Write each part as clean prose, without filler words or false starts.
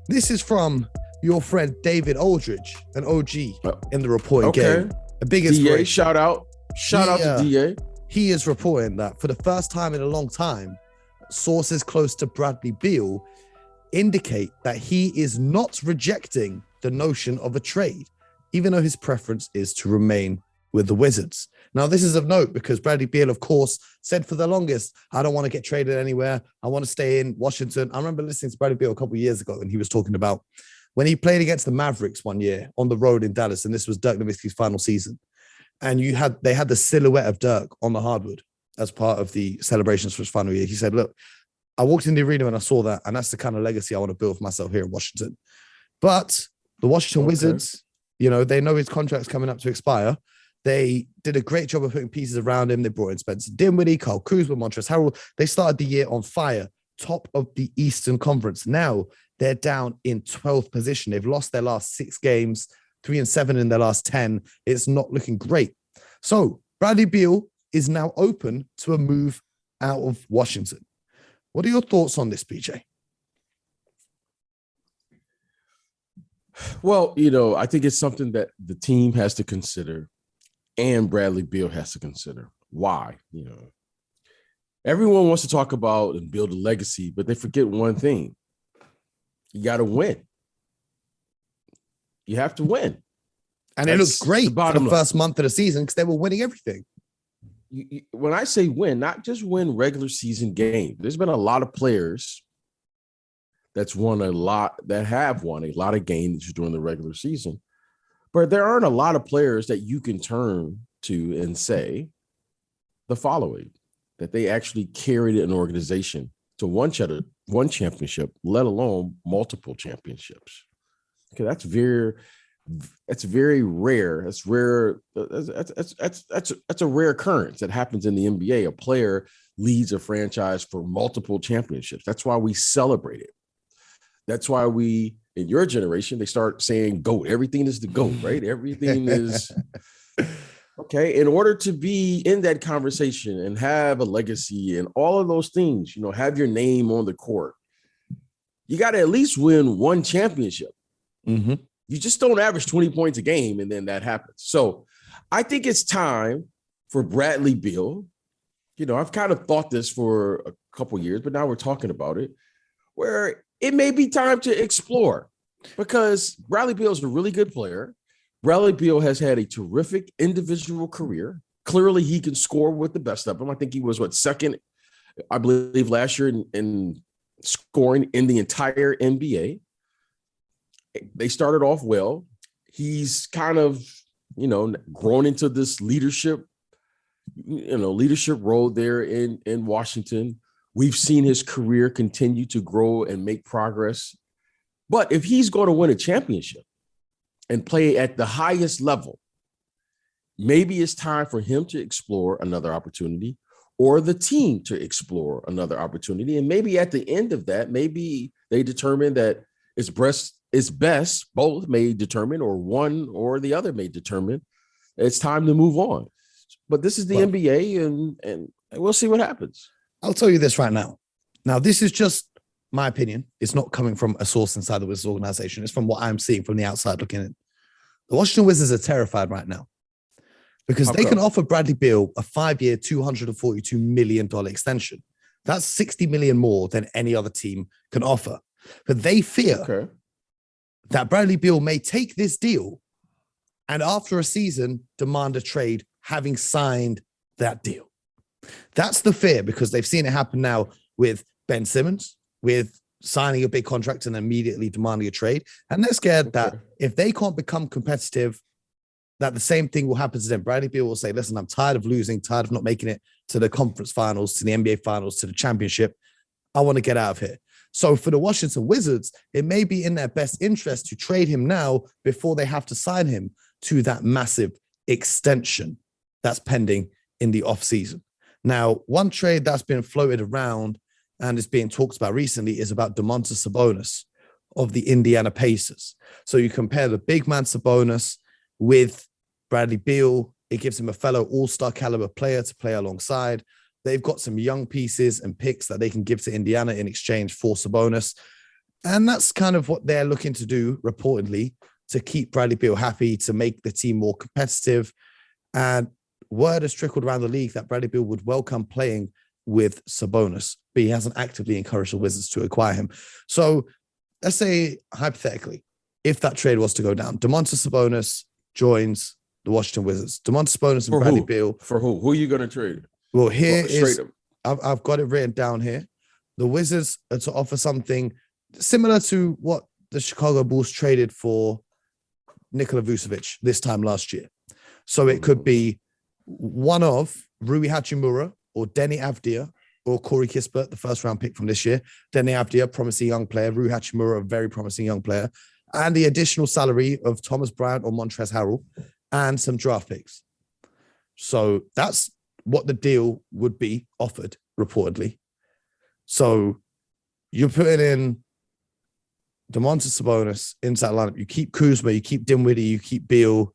This is from your friend David Aldridge, an OG in the reporting game. A big inspiration. DA, shout out to DA. He is reporting that for the first time in a long time, sources close to Bradley Beal indicate that he is not rejecting the notion of a trade, even though his preference is to remain with the Wizards. Now, this is of note because Bradley Beal, of course, said for the longest, I don't want to get traded anywhere. I want to stay in Washington. I remember listening to Bradley Beal a couple of years ago, and he was talking about when he played against the Mavericks one year on the road in Dallas, and this was Dirk Nowitzki's final season. And they had the silhouette of Dirk on the hardwood as part of the celebrations for his final year. He said, look, I walked in the arena and I saw that, and that's the kind of legacy I want to build for myself here in Washington. But the Washington Wizards, they know his contract's coming up to expire. They did a great job of putting pieces around him. They brought in Spencer Dinwiddie, Kyle Kuzma, Montrezl Harrell. They started the year on fire, top of the Eastern Conference. Now they're down in 12th position. They've lost their last 6 games, 3-7 in their last 10. It's not looking great. So Bradley Beal is now open to a move out of Washington. What are your thoughts on this, BJ? Well, I think it's something that the team has to consider and Bradley Beal has to consider. Why? Everyone wants to talk about and build a legacy, but they forget one thing. You got to win. You have to win. And it looked great for the first month of the season because they were winning everything. When I say win, not just win regular season games. There's been a lot of players that have won a lot of games during the regular season. But there aren't a lot of players that you can turn to and say the following, that they actually carried an organization to one championship, let alone multiple championships. Okay, that's very rare. That's rare. That's a rare occurrence that happens in the NBA. A player leads a franchise for multiple championships. That's why we celebrate it. That's why in your generation, they start saying GOAT. Everything is the GOAT, right? Everything is okay. In order to be in that conversation and have a legacy and all of those things, have your name on the court, you got to at least win one championship. Mm-hmm. You just don't average 20 points a game and then that happens. So I think it's time for Bradley Beal. I've kind of thought this for a couple years, but now we're talking about it, where it may be time to explore because Bradley Beal is a really good player. Bradley Beal has had a terrific individual career. Clearly, he can score with the best of them. I think he was second, I believe, last year in scoring in the entire NBA. They started off well. He's kind of, grown into this leadership role there in Washington. We've seen his career continue to grow and make progress. But if he's going to win a championship and play at the highest level, maybe it's time for him to explore another opportunity or the team to explore another opportunity. And maybe at the end of that, maybe they determine that it's best, both may determine, or one or the other may determine it's time to move on. But this is the NBA and we'll see what happens. I'll tell you this right now. Now, this is just my opinion. It's not coming from a source inside the Wizards organization. It's from what I'm seeing from the outside looking in. The Washington Wizards are terrified right now because they can offer Bradley Beal a 5-year, $242 million extension. That's $60 million more than any other team can offer. But they fear that Bradley Beal may take this deal and after a season demand a trade having signed that deal. That's the fear because they've seen it happen now with Ben Simmons, with signing a big contract and immediately demanding a trade. And they're scared that if they can't become competitive, that the same thing will happen to them. Bradley Beal will say, listen, I'm tired of losing, tired of not making it to the conference finals, to the NBA finals, to the championship. I want to get out of here. So for the Washington Wizards, it may be in their best interest to trade him now before they have to sign him to that massive extension that's pending in the offseason. Now, one trade that's been floated around and is being talked about recently is about Domantas Sabonis of the Indiana Pacers. So you compare the big man Sabonis with Bradley Beal. It gives him a fellow all-star caliber player to play alongside. They've got some young pieces and picks that they can give to Indiana in exchange for Sabonis. And that's kind of what they're looking to do, reportedly, to keep Bradley Beal happy, to make the team more competitive. And word has trickled around the league that Bradley Beal would welcome playing with Sabonis, but he hasn't actively encouraged the Wizards to acquire him. So let's say, hypothetically, if that trade was to go down, Domantas Sabonis joins the Washington Wizards. Domantas Sabonis and Bradley Beal. For who? Who are you going to trade? Well, I've got it written down here. The Wizards are to offer something similar to what the Chicago Bulls traded for Nikola Vucevic this time last year. So it could be one of Rui Hachimura or Denny Avdia or Corey Kispert, the first round pick from this year. Denny Avdia, promising young player. Rui Hachimura, a very promising young player. And the additional salary of Thomas Bryant or Montrezl Harrell and some draft picks. So that's what the deal would be offered, reportedly. So you're putting in Domantas Sabonis into that lineup. You keep Kuzma, you keep Dinwiddie, you keep Beal.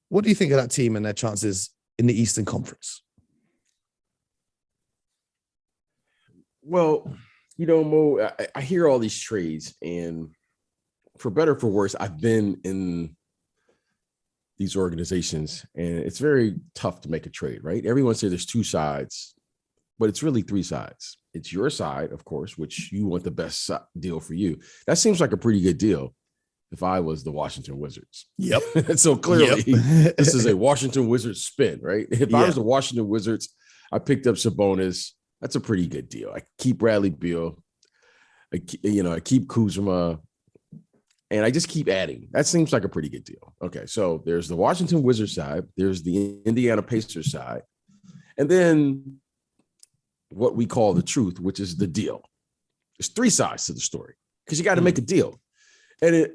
What do you think of that team and their chances in the Eastern Conference? Well, Mo, I hear all these trades, and for better or for worse, I've been in these organizations, and it's very tough to make a trade, right? Everyone says there's two sides, but it's really three sides. It's your side, of course, which you want the best deal for you. That seems like a pretty good deal if I was the Washington Wizards. Yep. So clearly, this is a Washington Wizards spin, right? If I was the Washington Wizards, I picked up Sabonis. That's a pretty good deal. I keep Bradley Beal. I keep Kuzma. And I just keep adding. That seems like a pretty good deal. Okay, so there's the Washington Wizards side. There's the Indiana Pacers side. And then what we call the truth, which is the deal. There's three sides to the story because you got to make a deal. And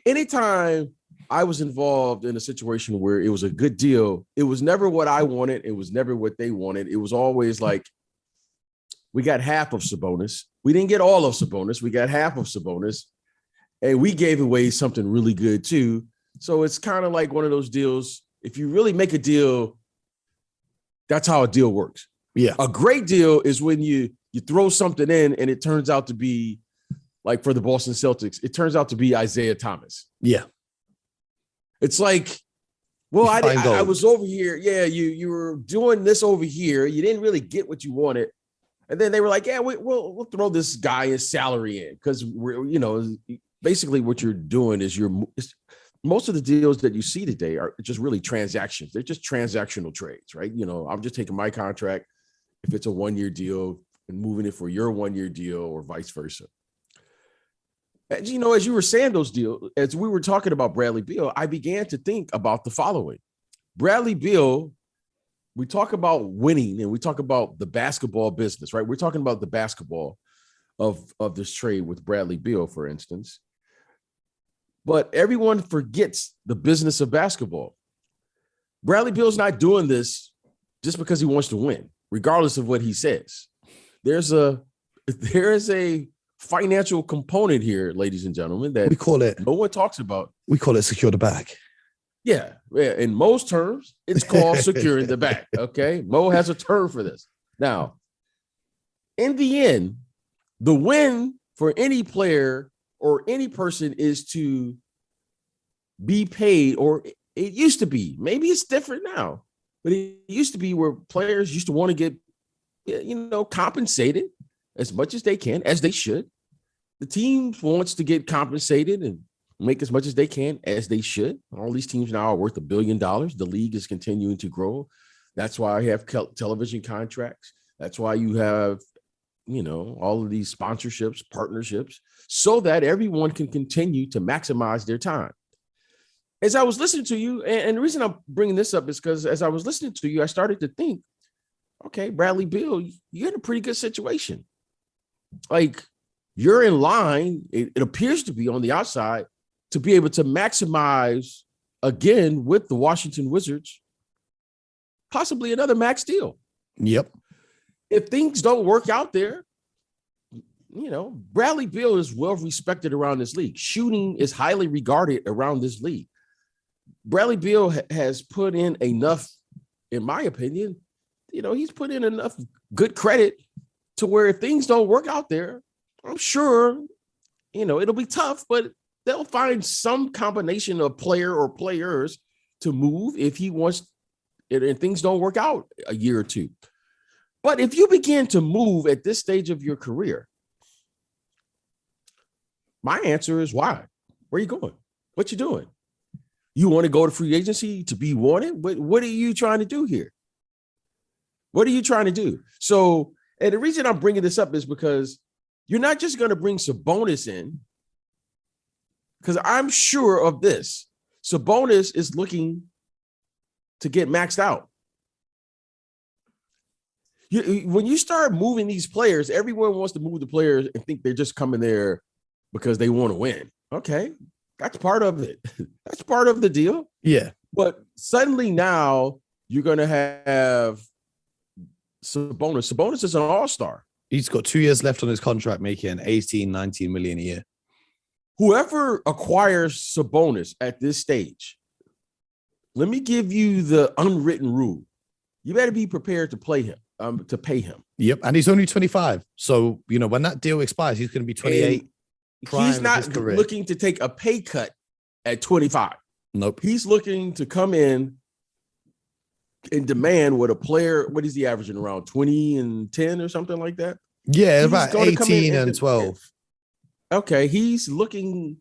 anytime I was involved in a situation where it was a good deal, it was never what I wanted. It was never what they wanted. It was always like, we got half of Sabonis. We didn't get all of Sabonis. We got half of Sabonis. And we gave away something really good too. So it's kind of like one of those deals. If you really make a deal, that's how a deal works. Yeah. A great deal is when you throw something in and it turns out to be, like for the Boston Celtics, it turns out to be Isaiah Thomas. Yeah. It's like, well, I was over here. Yeah, you were doing this over here. You didn't really get what you wanted. And then they were like, yeah, we'll throw this guy his salary in because we're, basically what you're doing is most of the deals that you see today are just really transactions. They're just transactional trades, right? I'm just taking my contract if it's a 1-year deal and moving it for your 1-year deal or vice versa. As you were saying those deals, as we were talking about Bradley Beal, I began to think about the following. Bradley Beal, we talk about winning and we talk about the basketball business, right? We're talking about the basketball of this trade with Bradley Beal, for instance. But everyone forgets the business of basketball. Bradley Beal's not doing this just because he wants to win, regardless of what he says. There is a financial component here, ladies and gentlemen, that we call it. No one talks about. We call it secure the bag. Yeah. In most terms, it's called securing the bag. Okay. Mo has a term for this. Now, in the end, the win for any player or any person is to be paid, or it used to be, maybe it's different now, but it used to be where players used to want to get, compensated as much as they can, as they should. The team wants to get compensated and make as much as they can, as they should. All these teams now are worth $1 billion. The league is continuing to grow. That's why I have television contracts. That's why you have, all of these sponsorships, partnerships, so that everyone can continue to maximize their time. As I was listening to you, and the reason I'm bringing this up is because as I was listening to you, I started to think, okay, Bradley Beal, you're in a pretty good situation. Like, you're in line, it appears to be on the outside, to be able to maximize, again, with the Washington Wizards, possibly another max deal. Yep. If things don't work out there, Bradley Beal is well respected around this league. Shooting is highly regarded around this league. Bradley Beal has put in enough, in my opinion, he's put in enough good credit to where if things don't work out there, I'm sure, it'll be tough, but they'll find some combination of player or players to move if he wants it and things don't work out a year or two. But if you begin to move at this stage of your career, my answer is why? Where are you going? What you doing? You want to go to free agency to be wanted? But what are you trying to do here? What are you trying to do? So, and the reason I'm bringing this up is because you're not just going to bring Sabonis in, because I'm sure of this. Sabonis is looking to get maxed out. When you start moving these players, everyone wants to move the players and think they're just coming there because they want to win. Okay, that's part of it. That's part of the deal. Yeah. But suddenly now you're going to have Sabonis. Sabonis is an all-star. He's got 2 years left on his contract, making 18, 19 million a year. Whoever acquires Sabonis at this stage, let me give you the unwritten rule. You better be prepared to pay him. Yep. And he's only 25. So, when that deal expires, he's going to be 28. He's not looking to take a pay cut at 25. Nope. He's looking to come in and demand what is he averaging, around 20 and 10 or something like that? Yeah, about 18 and 12. Okay. He's looking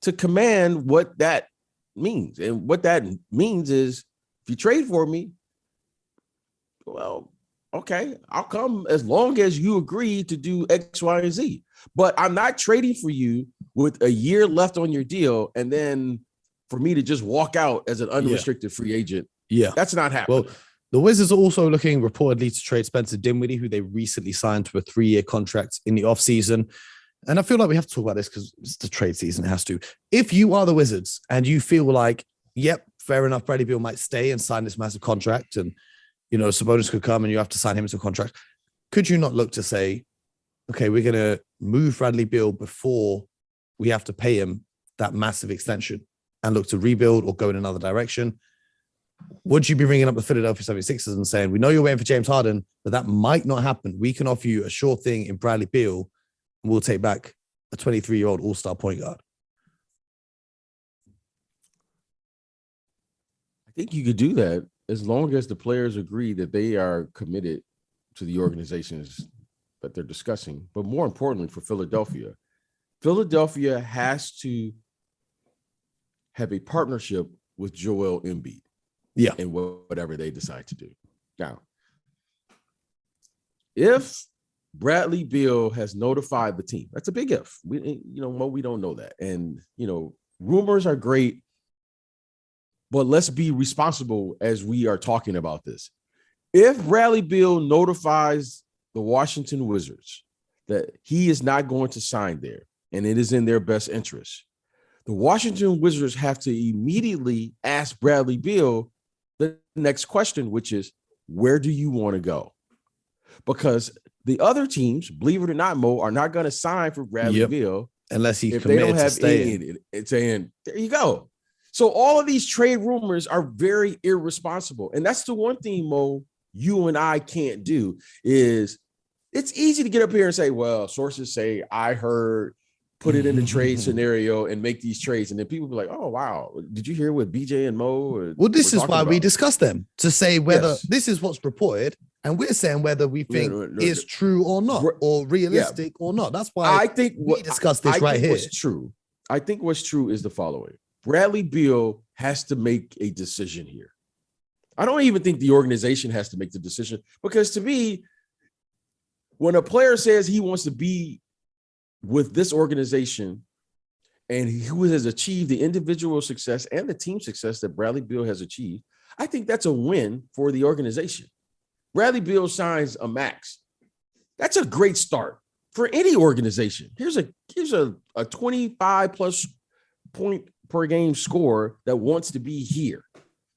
to command what that means. And what that means is if you trade for me, well, okay, I'll come as long as you agree to do X, Y, and Z. But I'm not trading for you with a year left on your deal and then for me to just walk out as an unrestricted free agent. Yeah. That's not happening. Well, the Wizards are also looking reportedly to trade Spencer Dinwiddie, who they recently signed to a 3-year contract in the offseason. And I feel like we have to talk about this because it's the trade season. It has to. If you are the Wizards and you feel like, yep, fair enough, Bradley Beal might stay and sign this massive contract and Sabonis could come and you have to sign him to a contract. Could you not look to say, okay, we're going to move Bradley Beal before we have to pay him that massive extension and look to rebuild or go in another direction? Would you be ringing up the Philadelphia 76ers and saying, we know you're waiting for James Harden, but that might not happen. We can offer you a sure thing in Bradley Beal and we'll take back a 23-year-old all-star point guard? I think you could do that as long as the players agree that they are committed to the organizations that they're discussing. But more importantly for Philadelphia, Philadelphia has to have a partnership with Joel Embiid. Yeah. And whatever they decide to do. Now, if Bradley Beal has notified the team, that's a big if. We don't know that. And, rumors are great, but let's be responsible as we are talking about this. If Bradley Beal notifies the Washington Wizards that he is not going to sign there and it is in their best interest, the Washington Wizards have to immediately ask Bradley Beal the next question, which is, where do you want to go? Because the other teams, believe it or not, Mo, are not going to sign for Bradley Beal unless he's if they don't have staying. It's saying, there you go. So all of these trade rumors are very irresponsible. And that's the one thing, Mo, you and I can't do is it's easy to get up here and say, well, sources say I heard, put it in the trade scenario and make these trades. And then people be like, oh, wow. Did you hear what BJ and Mo? Well, this is why we discuss them to say whether this is what's reported. And we're saying whether we think is true or not, or realistic or not. That's why I think we discuss this right here. I think what's true is the following. Bradley Beal has to make a decision here. I don't even think the organization has to make the decision because to me, when a player says he wants to be with this organization and who has achieved the individual success and the team success that Bradley Beal has achieved, I think that's a win for the organization. Bradley Beal signs a max. That's a great start for any organization. Here's a 25 plus point per game scorer that wants to be here.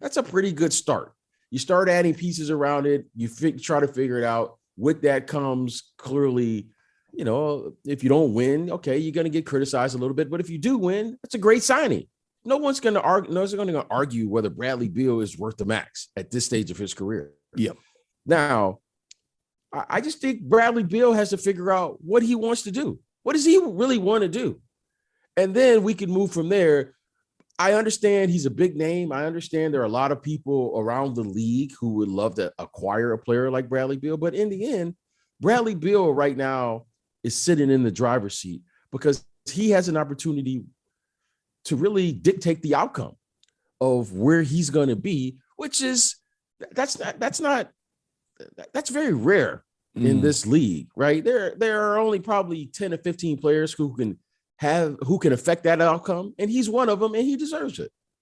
That's a pretty good start. You start adding pieces around it. You try to figure it out. With that comes clearly, if you don't win, okay, you're going to get criticized a little bit. But if you do win, that's a great signing. No one's going to argue whether Bradley Beal is worth the max at this stage of his career. Yep. Now, I just think Bradley Beal has to figure out what he wants to do. What does he really want to do? And then we can move from there. I understand he's a big name. I understand there are a lot of people around the league who would love to acquire a player like Bradley Beal. But in the end, Bradley Beal right now is sitting in the driver's seat because he has an opportunity to really dictate the outcome of where he's going to be, which is that's very rare in this league, right? There are only probably 10 to 15 players who can affect that outcome, and he's one of them, and he deserves it.